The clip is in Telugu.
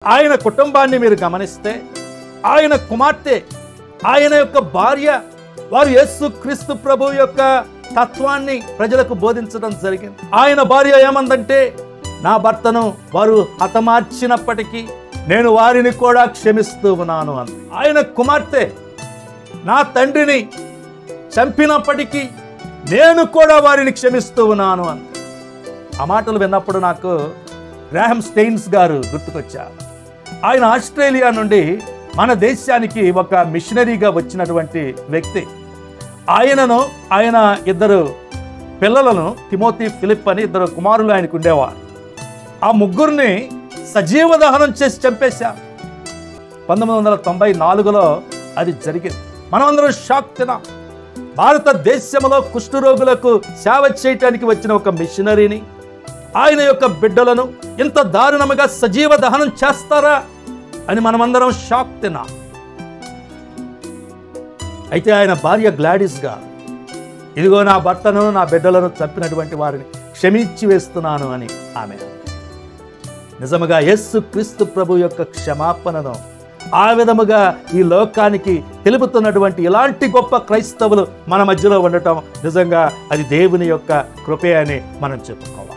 ఆయన కుటుంబాన్ని మీరు గమనిస్తే ఆయన కుమార్తె, ఆయన యొక్క భార్య, వారు యేసు క్రీస్తు ప్రభు యొక్క తత్వాన్ని ప్రజలకు బోధించడం జరిగింది. ఆయన భార్య ఏమందంటే, నా భర్తను వారు హతమార్చినప్పటికీ నేను వారిని కూడా క్షమిస్తూ ఉన్నాను అని. ఆయన కుమార్తె, నా తండ్రిని చంపినప్పటికీ నేను కూడా వారిని క్షమిస్తూ ఉన్నాను అని. ఆ మాటలు విన్నప్పుడు నాకు గ్రాహం స్టెయిన్స్ గారు గుర్తుకొచ్చారు. ఆయన ఆస్ట్రేలియా నుండి మన దేశానికి ఒక మిషనరీగా వచ్చినటువంటి వ్యక్తి. ఆయన ఇద్దరు పిల్లలను, తిమోతి, ఫిలిప్ అని ఇద్దరు కుమారులు ఆయనకు ఉండేవారు. ఆ ముగ్గురిని సజీవ దహనం చేసి చంపేశారు. 1994లో అది జరిగింది. మనమందరం షాక్ తిన్నాం. భారతదేశంలో కుష్ఠరోగులకు సేవ చేయటానికి వచ్చిన ఒక మిషనరీని, ఆయన యొక్క బిడ్డలను ఇంత దారుణముగా సజీవ దహనం చేస్తారా అని మనమందరం షాక్ తిన్నాం. అయితే ఆయన భార్య గ్లాడిస్ గారు, ఇదిగో నా భర్తను, నా బిడ్డలను చంపినటువంటి వారిని క్షమించి వేస్తున్నాను అని ఆమె. నిజముగా యేసు క్రీస్తు ప్రభు యొక్క క్షమాపణను ఆ విధముగా ఈ లోకానికి తెలుపుతున్నటువంటి ఇలాంటి గొప్ప క్రైస్తవులు మన మధ్యలో ఉండటం నిజంగా అది దేవుని యొక్క కృపే అని మనం చెప్పుకోవాలి.